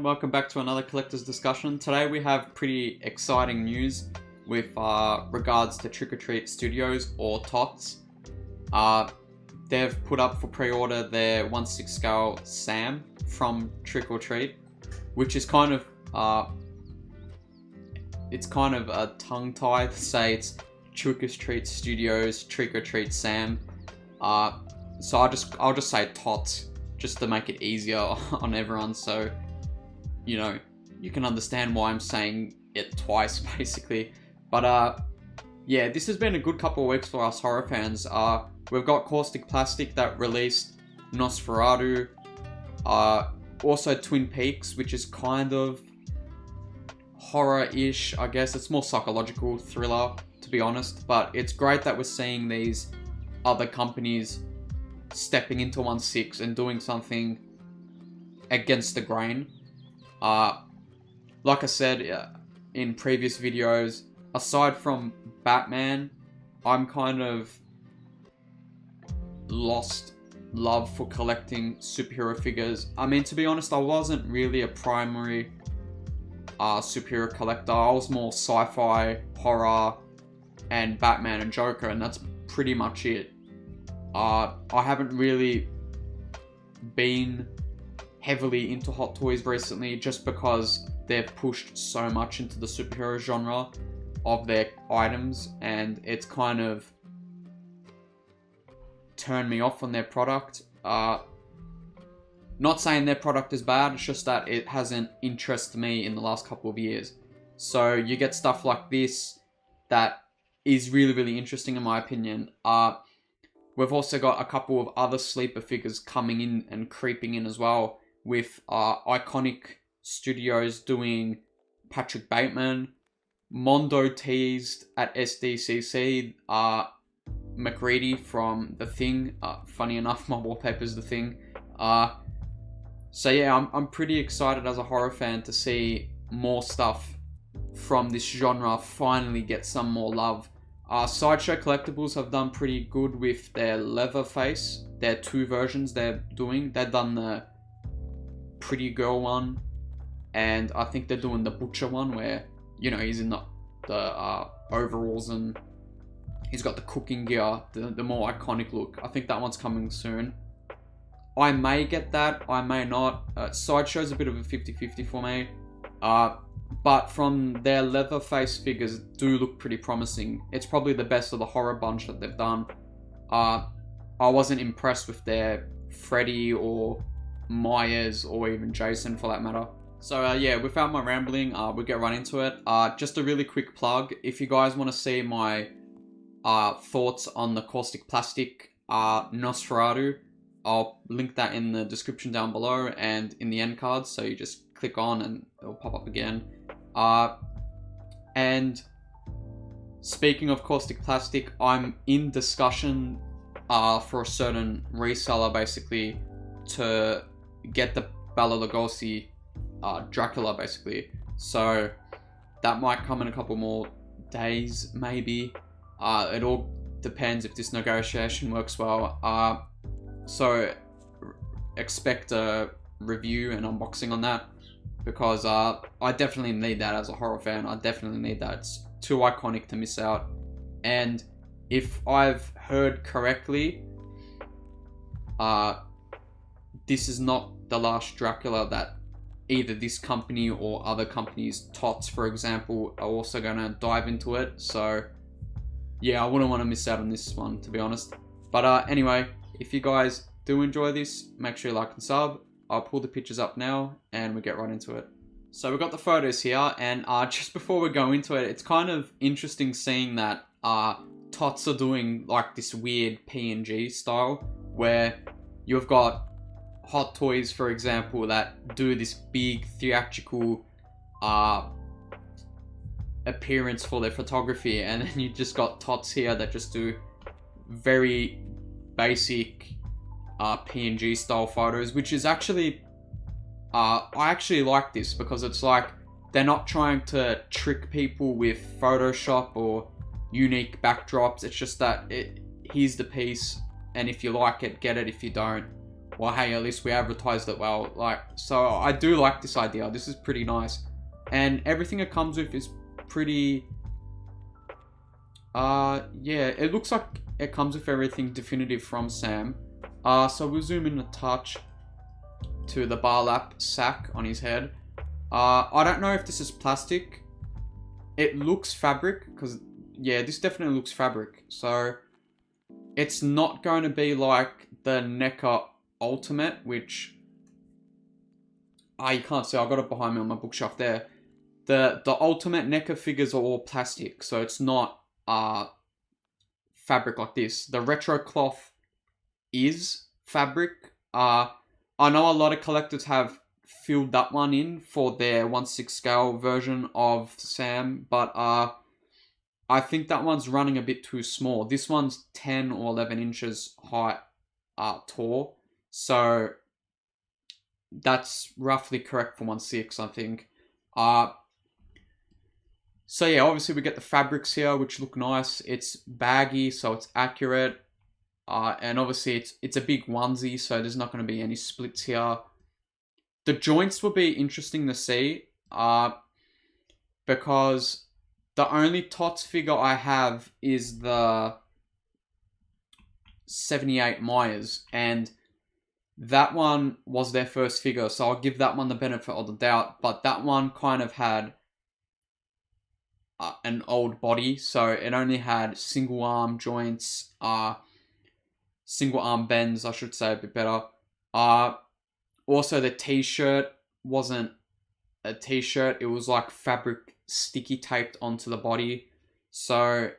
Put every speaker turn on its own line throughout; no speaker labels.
welcome back to another collector's discussion. Today we have pretty exciting news with regards to Trick or Treat Studios, or TOTS. They've put up for pre-order their 1/6 scale Sam from Trick or Treat, which is kind of a tongue tie to say it's Trick or Treat Studios, Trick or Treat Sam. So I'll just say TOTS just to make it easier on everyone, so you know you can understand why I'm saying it twice basically. But yeah, this has been a good couple of weeks for us horror fans. We've got Kaustic Plastik that released Nosferatu, also Twin Peaks, which is kind of horror-ish, I guess. It's more psychological thriller, to be honest, but it's great that we're seeing these other companies stepping into 1/6 and doing something against the grain. Like I said in previous videos, aside from Batman, I'm kind of lost love for collecting superhero figures. I mean, to be honest, I wasn't really a primary superhero collector. I was more sci-fi, horror, and Batman and Joker, and that's pretty much it. I haven't really been heavily into Hot Toys recently just because they've pushed so much into the superhero genre of their items, and it's kind of turned me off on their product. Not saying their product is bad, it's just that it hasn't interested me in the last couple of years. So you get stuff like this that is really, really interesting in my opinion. We've also got a couple of other sleeper figures coming in and creeping in as well, with Iconic Studios doing Patrick Bateman. Mondo teased at SDCC McReady from The Thing. Funny enough, my wallpaper's The Thing. So yeah, I'm pretty excited as a horror fan to see more stuff from this genre finally get some more love. Sideshow Collectibles have done pretty good with their Leatherface. Their two versions they're doing. They've done the Pretty Girl one, and I think they're doing the Butcher one where, you know, he's in the overalls and he's got the cooking gear, the more iconic look. I think that one's coming soon. I may get that, I may not. Sideshow's a bit of a 50-50 for me. But from their Leatherface figures do look pretty promising. It's probably the best of the horror bunch that they've done. I wasn't impressed with their Freddy or Myers or even Jason for that matter. So yeah, without my rambling, we'll get right into it. Just a really quick plug. If you guys want to see my thoughts on the Kaustic Plastik Nosferatu, I'll link that in the description down below and in the end cards, so you just click on and it'll pop up again. And speaking of Kaustic Plastik, I'm in discussion for a certain reseller basically to get the Bela Lugosi Dracula basically. So that might come in a couple more days maybe. It all depends if this negotiation works well. So expect a review and unboxing on that, because I definitely need that as a horror fan. I definitely need that. It's too iconic to miss out. And if I've heard correctly, this is not the last Dracula that either this company or other companies, TOTS for example, are also going to dive into it. So yeah, I wouldn't want to miss out on this one, to be honest. But anyway, if you guys do enjoy this, make sure you like and sub. I'll pull the pictures up now and we'll get right into it. So we've got the photos here, and just before we go into it, it's kind of interesting seeing that TOTS are doing like this weird PNG style, where you've got Hot Toys, for example, that do this big theatrical appearance for their photography, and then you just got TOTS here that just do very basic PNG style photos, which is actually I actually like this, because it's like they're not trying to trick people with Photoshop or unique backdrops. It's just that here's the piece, and if you like it, get it. If you don't, well, hey, at least we advertised it well. Like, so I do like this idea. This is pretty nice. And everything it comes with is pretty, yeah, it looks like it comes with everything definitive from Sam. So we'll zoom in a touch to the burlap sack on his head. I don't know if this is plastic. It looks fabric, because, yeah, this definitely looks fabric. So, it's not going to be like the NECA Ultimate, which, you can't see, I got it behind me on my bookshelf there. The Ultimate NECA figures are all plastic, so it's not fabric like this. The retro cloth is fabric. I know a lot of collectors have filled that one in for their 1/6 scale version of Sam, but I think that one's running a bit too small. This one's 10 or 11 inches height tall, so that's roughly correct for 1/6, I think. So yeah, obviously we get the fabrics here, which look nice. It's baggy, so it's accurate. And obviously it's a big onesie, so there's not going to be any splits here. The joints will be interesting to see, because the only TOTS figure I have is the 78 Myers, and that one was their first figure, so I'll give that one the benefit of the doubt, but that one kind of had an old body, so it only had single arm joints, single arm bends, I should say, a bit better. Also, the t-shirt wasn't a t-shirt, it was like fabric sticky taped onto the body. So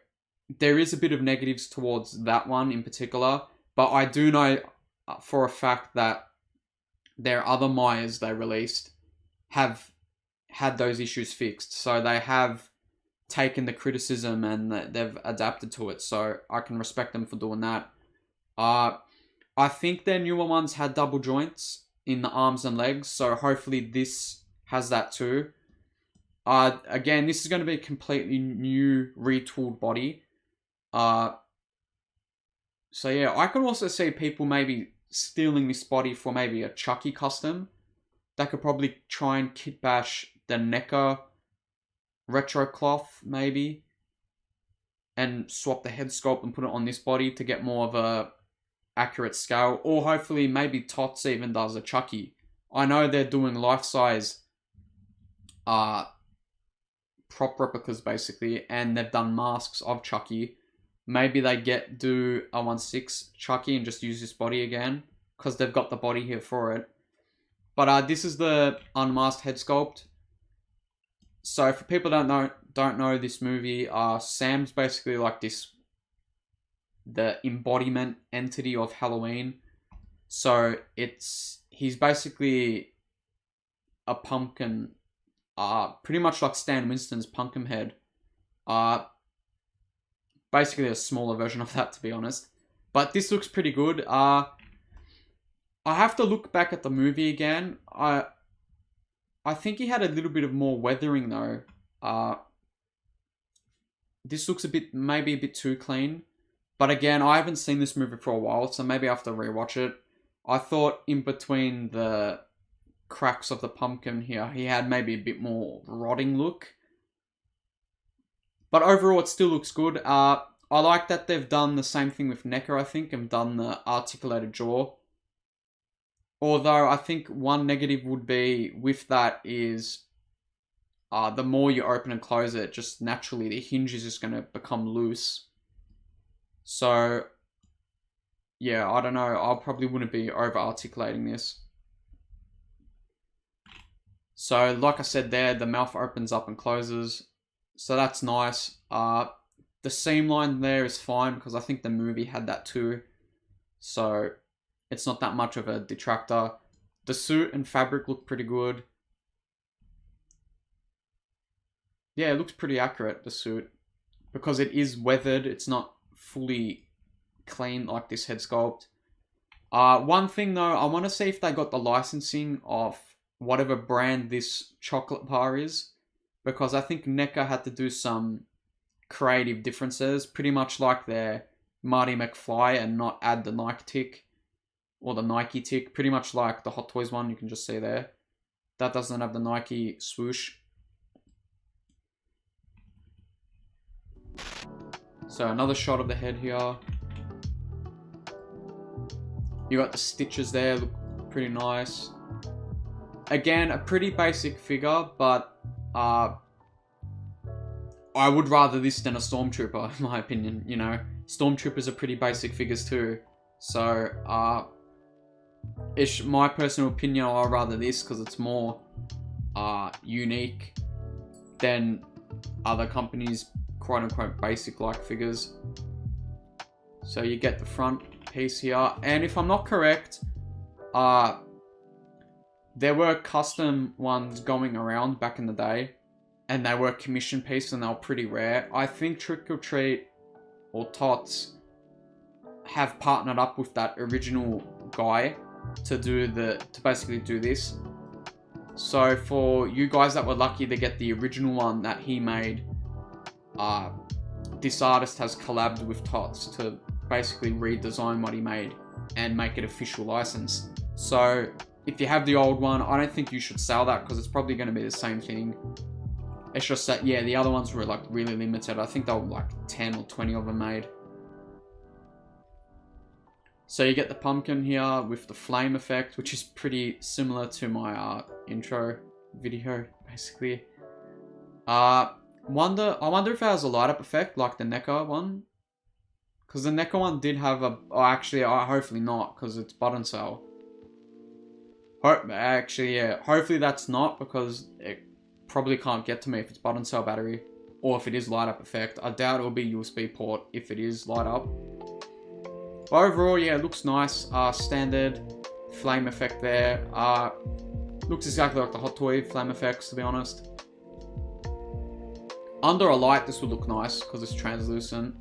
there is a bit of negatives towards that one in particular, but I do know for a fact that their other Myers they released have had those issues fixed. So they have taken the criticism and they've adapted to it. So I can respect them for doing that. I think their newer ones had double joints in the arms and legs, so hopefully this has that too. Again, this is going to be a completely new retooled body. So yeah, I can also see people maybe stealing this body for maybe a Chucky custom. They could probably try and kit bash the NECA retro cloth maybe, and swap the head sculpt and put it on this body to get more of a accurate scale, or hopefully maybe TOTS even does a Chucky. I know they're doing life-size prop replicas basically, and they've done masks of Chucky. Maybe they do a 1/6 Chucky and just use this body again, because they've got the body here for it. But this is the unmasked head sculpt. So for people that don't know this movie, Sam's basically like the embodiment entity of Halloween. So he's basically a pumpkin, pretty much like Stan Winston's Pumpkinhead. Basically a smaller version of that, to be honest. But this looks pretty good. I have to look back at the movie again. I think he had a little bit of more weathering though. This looks maybe a bit too clean. But again, I haven't seen this movie for a while, so maybe I have to rewatch it. I thought in between the cracks of the pumpkin here, he had maybe a bit more rotting look. But overall, it still looks good. I like that they've done the same thing with NECA, I think, and done the articulated jaw. Although, I think one negative would be with that is the more you open and close it, just naturally the hinge is just going to become loose. So, yeah, I don't know. I probably wouldn't be over-articulating this. So, like I said there, the mouth opens up and closes. So that's nice. The seam line there is fine, because I think the movie had that too. So, it's not that much of a detractor. The suit and fabric look pretty good. Yeah, it looks pretty accurate, the suit. Because it is weathered, it's not fully clean like this head sculpt. One thing though, I want to see if they got the licensing of whatever brand this chocolate bar is, because I think NECA had to do some creative differences, pretty much like their Marty McFly, and not add the Nike tick, or the Nike tick, pretty much like the Hot Toys one you can just see there. That doesn't have the Nike swoosh. So another shot of the head here. You got the stitches there, look pretty nice. Again, a pretty basic figure, but I would rather this than a Stormtrooper, in my opinion, you know. Stormtroopers are pretty basic figures too. So, it's my personal opinion, I'd rather this because it's more unique than other companies' quote-unquote basic-like figures. So you get the front piece here. And if I'm not correct, there were custom ones going around back in the day. And they were commission pieces and they were pretty rare. I think Trick or Treat or TOTS have partnered up with that original guy to basically do this. So for you guys that were lucky to get the original one that he made, this artist has collabed with TOTS to basically redesign what he made and make it official license. So if you have the old one, I don't think you should sell that because it's probably going to be the same thing. It's just that, yeah, the other ones were like really limited. I think there were like 10 or 20 of them made. So you get the pumpkin here with the flame effect, which is pretty similar to my intro video, basically. I wonder if it has a light up effect like the NECA one. Because the NECA one did have a... Oh, actually, hopefully not, because it's button cell. Actually, yeah. Hopefully that's not, because it probably can't get to me if it's button cell battery. Or if it is light up effect. I doubt it'll be USB port if it is light up. But overall, yeah, it looks nice. Standard flame effect there. Looks exactly like the Hot Toy flame effects, to be honest. Under a light, this would look nice, because it's translucent.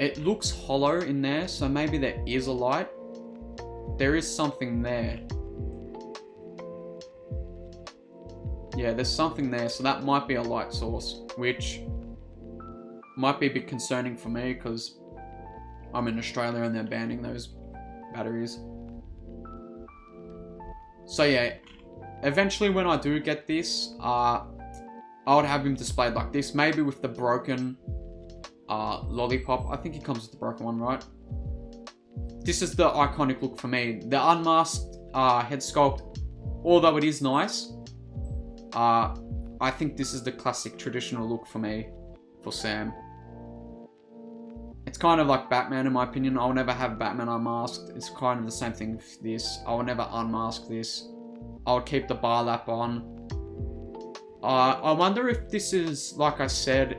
It looks hollow in there, so maybe there is a light. There is something there. Yeah, there's something there, so that might be a light source, which might be a bit concerning for me, because I'm in Australia and they're banning those batteries. So yeah, eventually when I do get this, I would have him displayed like this, maybe with the broken lollipop. I think he comes with the broken one, right? This is the iconic look for me. The unmasked head sculpt, although it is nice, I think this is the classic traditional look for me, for Sam. It's kind of like Batman in my opinion. I'll never have Batman unmasked. It's kind of the same thing with this. I will never unmask this. I'll keep the bar lap on. I wonder if this is, like I said,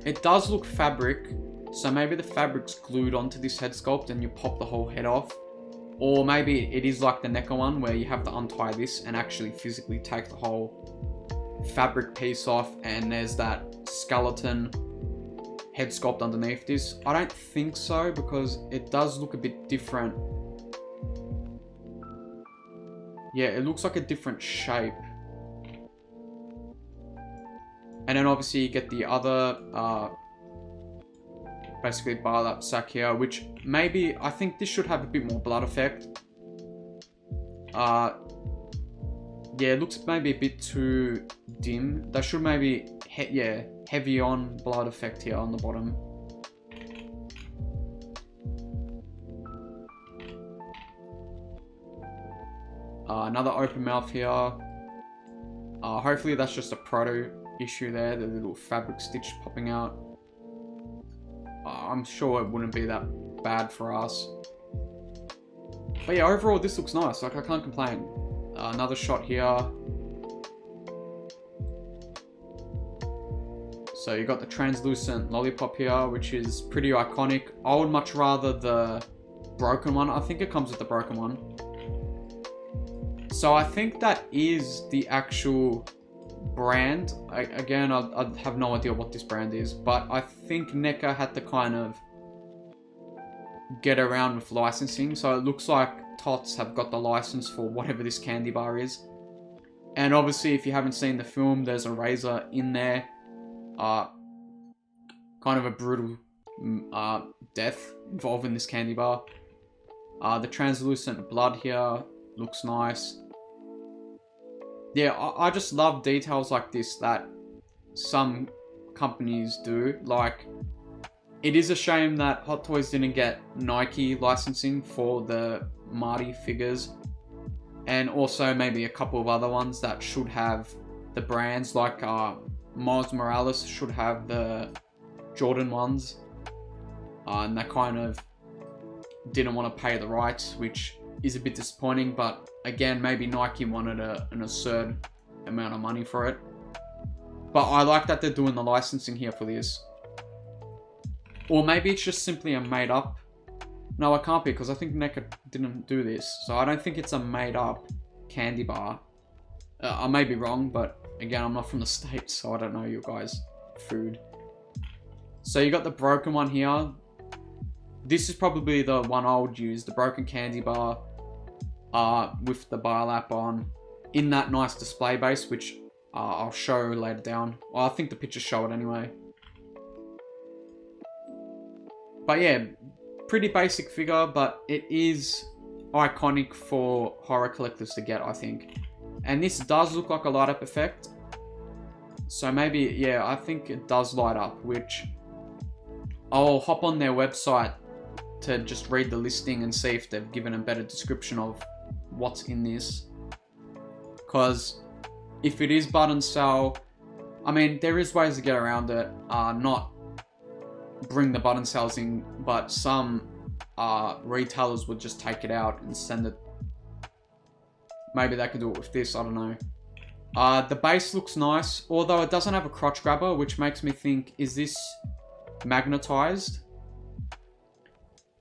it does look fabric. So maybe the fabric's glued onto this head sculpt and you pop the whole head off. Or maybe it is like the NECA one where you have to untie this and actually physically take the whole fabric piece off and there's that skeleton head sculpt underneath this. I don't think so because it does look a bit different. Yeah, it looks like a different shape. And then obviously you get the other basically bar lap sack here, which maybe, I think this should have a bit more blood effect. Yeah, it looks maybe a bit too dim. That should maybe, yeah, heavy on blood effect here on the bottom. Another open mouth here. Hopefully that's just a proto issue there, the little fabric stitch popping out. I'm sure it wouldn't be that bad for us. But yeah, overall this looks nice, like I can't complain. Another shot here. So you got the translucent lollipop here, which is pretty iconic. I would much rather the broken one. I think it comes with the broken one. So I think that is the actual brand. Again, I have no idea what this brand is, but I think NECA had to kind of get around with licensing. So it looks like TOTS have got the license for whatever this candy bar is. And obviously, if you haven't seen the film, there's a razor in there. Kind of a brutal death involved in this candy bar. The translucent blood here looks nice. Yeah, I just love details like this that some companies do. Like, it is a shame that Hot Toys didn't get Nike licensing for the Marty figures, and also maybe a couple of other ones that should have the brands, like Miles Morales should have the Jordan ones, and they kind of didn't want to pay the rights, which is a bit disappointing. But again, maybe Nike wanted an absurd amount of money for it. But I like that they're doing the licensing here for this. Or maybe it's just simply a made up. No, it can't be, because I think NECA didn't do this. So I don't think it's a made up candy bar. I may be wrong, but again, I'm not from the States, so I don't know your guys' food. So you got the broken one here. This is probably the one I would use, the broken candy bar with the bar lap on, in that nice display base, which I'll show later down. Well, I think the pictures show it anyway. But yeah, pretty basic figure, but it is iconic for horror collectors to get, I think. And this does look like a light up effect. So maybe, yeah, I think it does light up, which I'll hop on their website to just read the listing and see if they've given a better description of what's in this. Because if it is button cell, I mean, there is ways to get around it. Not bring the button cells in, but some retailers would just take it out and send it. Maybe they could do it with this, I don't know. The base looks nice, although it doesn't have a crotch grabber, which makes me think, is this magnetized?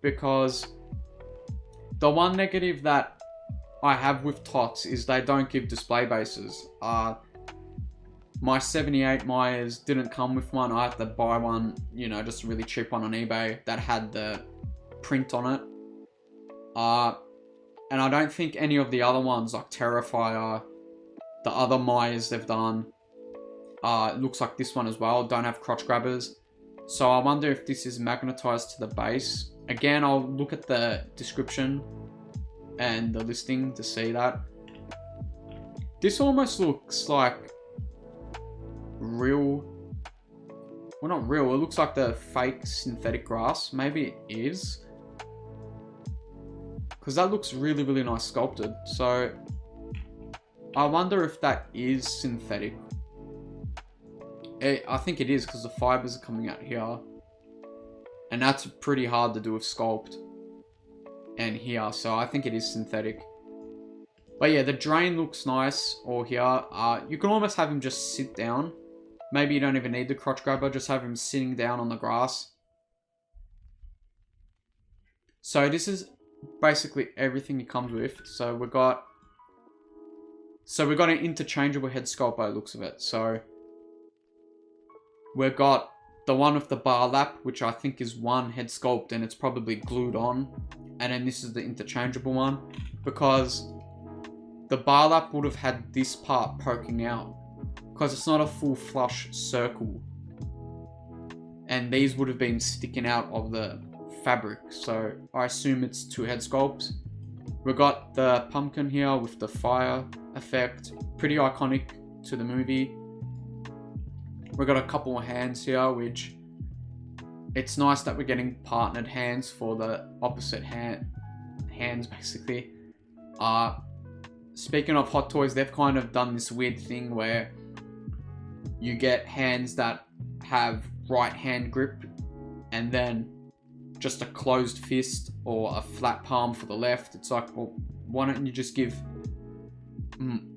Because the one negative that I have with TOTS is they don't give display bases. My 78 Myers didn't come with one. I had to buy one, you know, just a really cheap one on eBay that had the print on it. And I don't think any of the other ones, like Terrifier, the other Myers they've done, it looks like this one as well, don't have crotch grabbers. So I wonder if this is magnetized to the base. Again, I'll look at the description and the listing to see that. This almost looks like real, well, not real, it looks like the fake synthetic grass. Maybe it is, because that looks really, really nice sculpted. So I wonder if that is synthetic. I think it is, because the fibers are coming out here, and that's pretty hard to do with sculpt and here, so I think it is synthetic. But yeah, the drain looks nice, or here. You can almost have him just sit down. Maybe you don't even need the crotch grabber, just have him sitting down on the grass. So this is basically everything it comes with. So we got an interchangeable head sculpt by the looks of it. So we've got the one with the bar lap, which I think is one head sculpt and it's probably glued on. And then this is the interchangeable one, because the bar lap would have had this part poking out, because it's not a full flush circle. And these would have been sticking out of the fabric. So I assume it's two head sculpts. We've got the pumpkin here with the fire effect. Pretty iconic to the movie. We've got a couple of hands here, which it's nice that we're getting partnered hands for the opposite hands, basically. Speaking of Hot Toys, they've kind of done this weird thing where you get hands that have right hand grip and then just a closed fist or a flat palm for the left. It's like, well, why don't you just give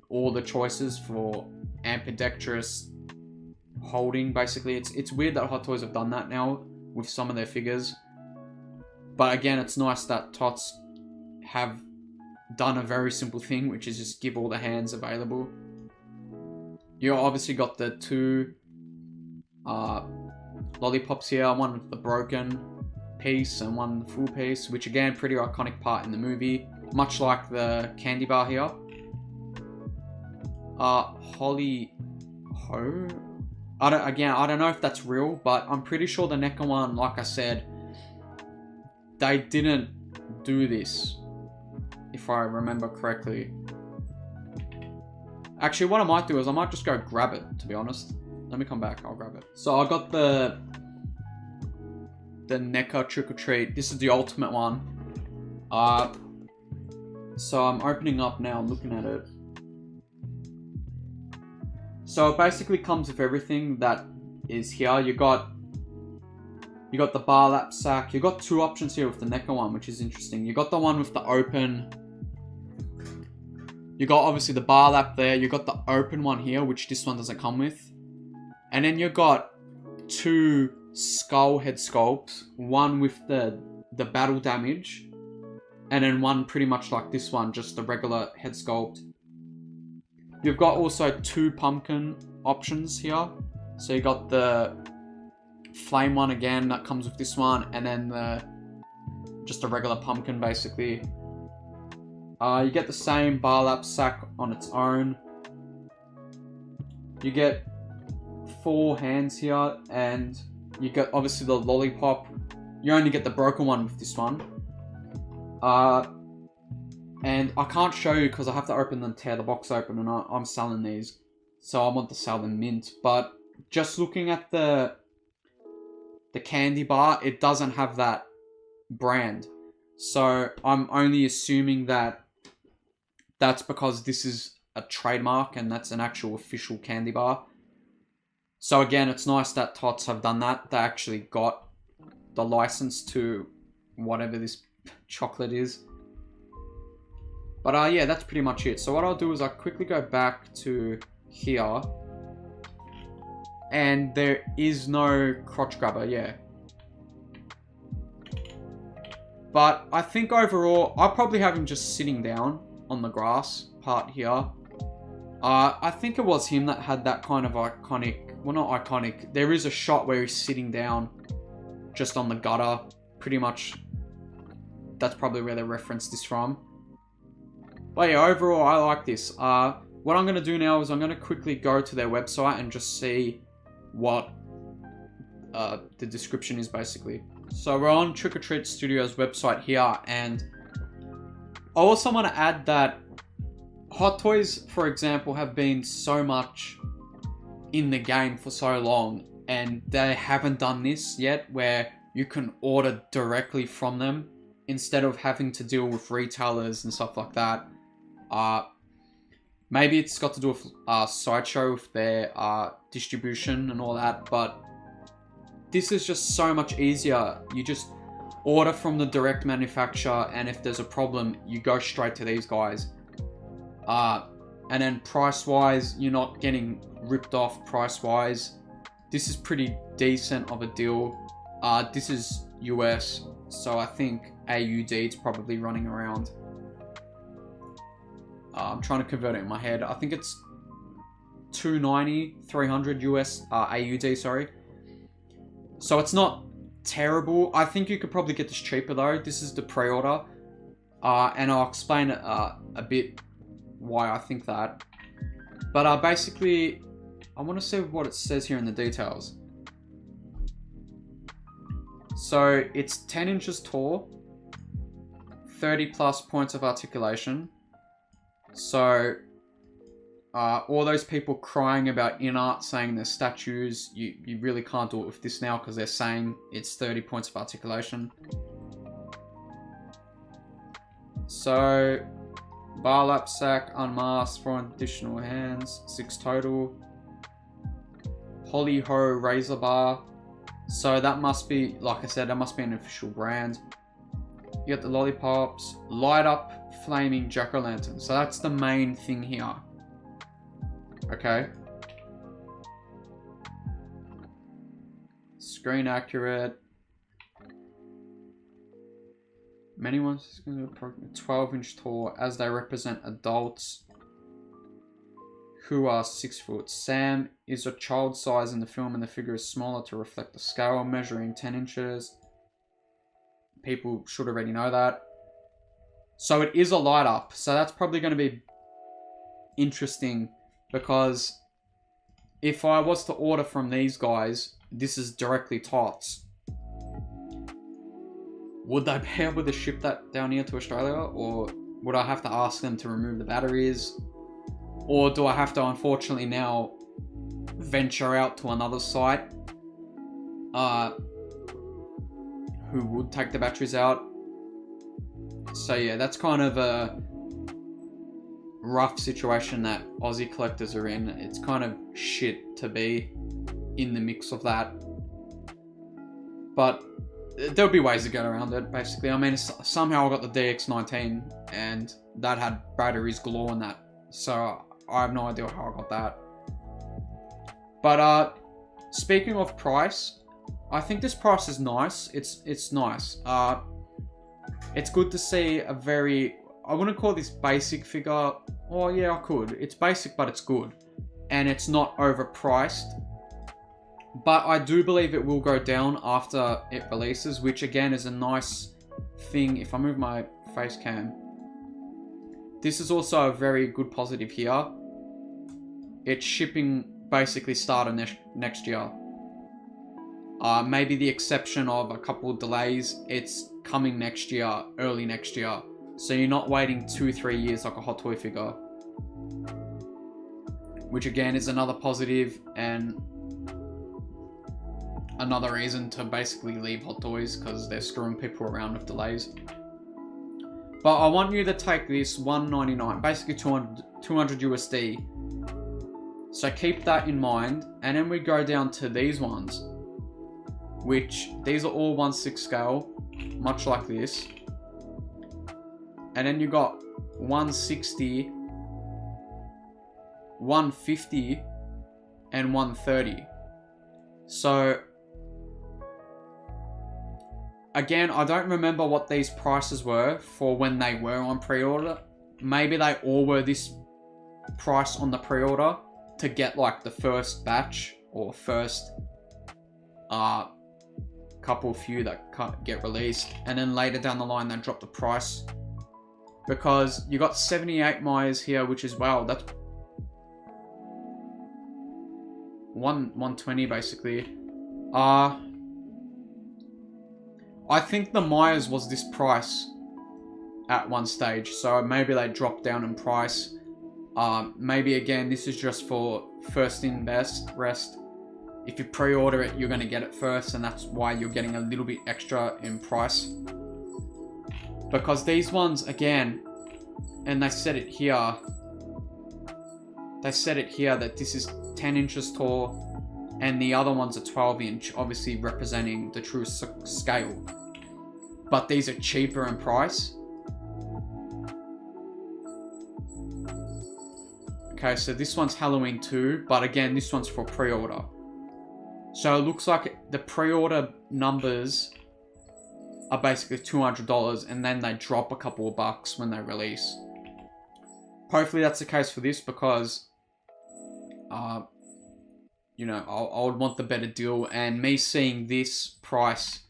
all the choices for ambidextrous holding, basically. It's weird that Hot Toys have done that now with some of their figures. But again, it's nice that TOTS have done a very simple thing, which is just give all the hands available. You obviously got the two lollipops here, one with the broken piece and one full piece, which again, pretty iconic part in the movie, much like the candy bar here. Holly Ho? I don't know if that's real, but I'm pretty sure the NECA one, like I said, they didn't do this, if I remember correctly. Actually, what I might do is I might just go grab it, to be honest. Let me come back, I'll grab it. So I got the NECA Trick or Treat. This is the ultimate one. So I'm opening up now, I'm looking at it. So it basically comes with everything that is here. You got the bar lap sack. You got two options here with the NECA one, which is interesting. You got the one with the open. You got obviously the bar lap there. You got the open one here, which this one doesn't come with. And then you got two skull head sculpts. One with the battle damage. And then one pretty much like this one, just the regular head sculpt. You've got also two pumpkin options here. So you got the flame one again that comes with this one, and then just a regular pumpkin basically. You get the same bar lap sack on its own. You get 4 hands here, and you get obviously the lollipop. You only get the broken one with this one. And I can't show you because I have to open and tear the box open, and I'm selling these. So I want to sell them mint. But just looking at the candy bar, it doesn't have that brand. So I'm only assuming that that's because this is a trademark and that's an actual official candy bar. So again, it's nice that TOTS have done that. They actually got the license to whatever this chocolate is. But yeah, that's pretty much it. So what I'll do is I'll quickly go back to here. And there is no crotch grabber, yeah. But I think overall, I'll probably have him just sitting down on the grass part here. I think it was him that had that kind of iconic, well not iconic, there is a shot where he's sitting down just on the gutter. Pretty much, that's probably where they referenced this from. But yeah, overall, I like this. What I'm going to do now is I'm going to quickly go to their website and just see what the description is basically. So we're on Trick or Treat Studios website here, and I also want to add that Hot Toys, for example, have been so much in the game for so long, and they haven't done this yet where you can order directly from them instead of having to deal with retailers and stuff like that. Maybe it's got to do with Sideshow with their distribution and all that, but this is just so much easier. You just order from the direct manufacturer, and if there's a problem, you go straight to these guys. And then price-wise, you're not getting ripped off price-wise. This is pretty decent of a deal. This is US, so I think AUD is probably running around. I'm trying to convert it in my head. I think it's 290, 300 US AUD, sorry. So it's not terrible. I think you could probably get this cheaper though. This is the pre-order. And I'll explain a bit why I think that. But basically, I want to see what it says here in the details. So it's 10 inches tall, 30 plus points of articulation. So all those people crying about in-art saying they're statues, you really can't do it with this now because they're saying it's 30 points of articulation. So bar lap sack, unmasked, 4 additional hands, 6 total. Holly Ho razor bar. So that must be, like I said, that must be an official brand. You got the lollipops, light up flaming jack-o'-lantern. So that's the main thing here. Okay. Screen accurate. Many ones 12-inch tall as they represent adults who are 6 foot. Sam is a child size in the film and the figure is smaller to reflect the scale, measuring 10 inches. People should already know that. So it is a light up. So that's probably going to be interesting because if I was to order from these guys, this is directly TOTS. would they be able to ship that down here to Australia, or would I have to ask them to remove the batteries, or do I have to unfortunately now venture out to another site who would take the batteries out? So yeah, that's kind of a rough situation that Aussie collectors are in. It's kind of shit to be in the mix of that, but there'll be ways to get around it, basically. I mean, somehow I got the DX19 and that had batteries galore in that, so I have no idea how I got that. But speaking of price, I think this price is nice. It's nice. It's good to see a very, I wouldn't call this basic figure. Oh yeah, I could. It's basic, but it's good. And it's not overpriced. But I do believe it will go down after it releases, which again is a nice thing. If I move my face cam, this is also a very good positive here. It's shipping basically starting next year. Maybe the exception of a couple of delays, it's coming next year, early next year. So you're not waiting 2-3 years like a Hot Toy figure. Which again is another positive and another reason to basically leave Hot Toys, because they're screwing people around with delays. But I want you to take this $199, basically 200 USD. So keep that in mind. And then we go down to these ones, which these are all 1/6 scale, much like this. And then you got 160, 150, and 130. So again, I don't remember what these prices were for when they were on pre-order. Maybe they all were this price on the pre-order to get like the first batch or first couple few that can't get released, and then later down the line they drop the price, because you got 78 Myers here, which is, wow, that's 120 basically. I think the Myers was this price at one stage, so maybe they dropped down in price. Maybe again, this is just for first in rest. If you pre-order it, you're going to get it first, and that's why you're getting a little bit extra in price. Because these ones, again, and they said it here, that this is 10 inches tall, and the other ones are 12 inch, obviously representing the true scale. But these are cheaper in price. Okay, so this one's Halloween 2, but again, this one's for pre-order. So it looks like the pre-order numbers are basically $200, and then they drop a couple of bucks when they release. Hopefully that's the case for this, because, you know, I would want the better deal. And me seeing this price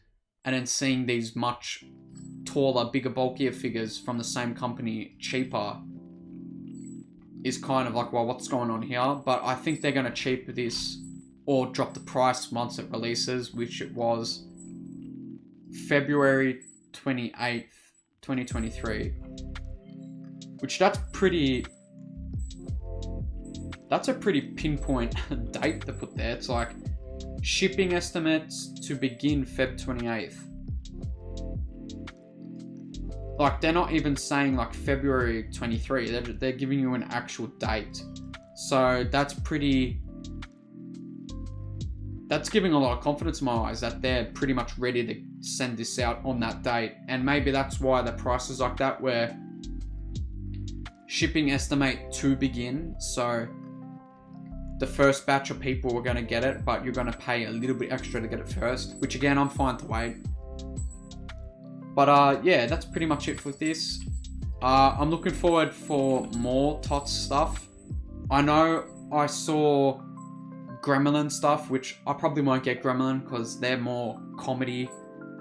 and then seeing these much taller, bigger, bulkier figures from the same company cheaper is kind of like, well, what's going on here? But I think they're going to cheaper this or drop the price once it releases, which it was February 28th, 2023. Which that's a pretty pinpoint date to put there. It's like shipping estimates to begin Feb 28th. Like, they're not even saying like February 23. They're giving you an actual date. So that's giving a lot of confidence in my eyes that they're pretty much ready to send this out on that date. And maybe that's why the price is like that, where shipping estimate to begin. So the first batch of people are going to get it, but you're going to pay a little bit extra to get it first, which again, I'm fine to wait. But yeah, that's pretty much it for this. I'm looking forward for more TOTS stuff. I know I saw Gremlin stuff, which I probably won't get Gremlin because they're more comedy.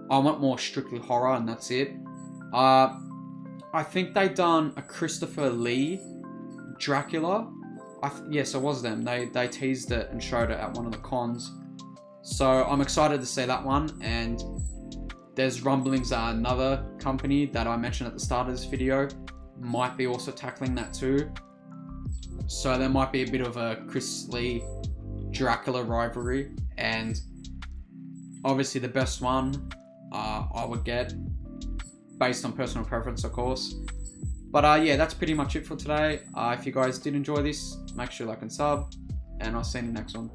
I want more strictly horror, and that's it. I think they done a Christopher Lee Dracula. Yes, it was them. They teased it and showed it at one of the cons. So I'm excited to see that one. And There's rumblings that another company that I mentioned at the start of this video might be also tackling that too. So there might be a bit of a Chris Lee Dracula rivalry, and obviously the best one I would get, based on personal preference of course. But yeah, that's pretty much it for today. If you guys did enjoy this, make sure you like and sub, and I'll see you in the next one.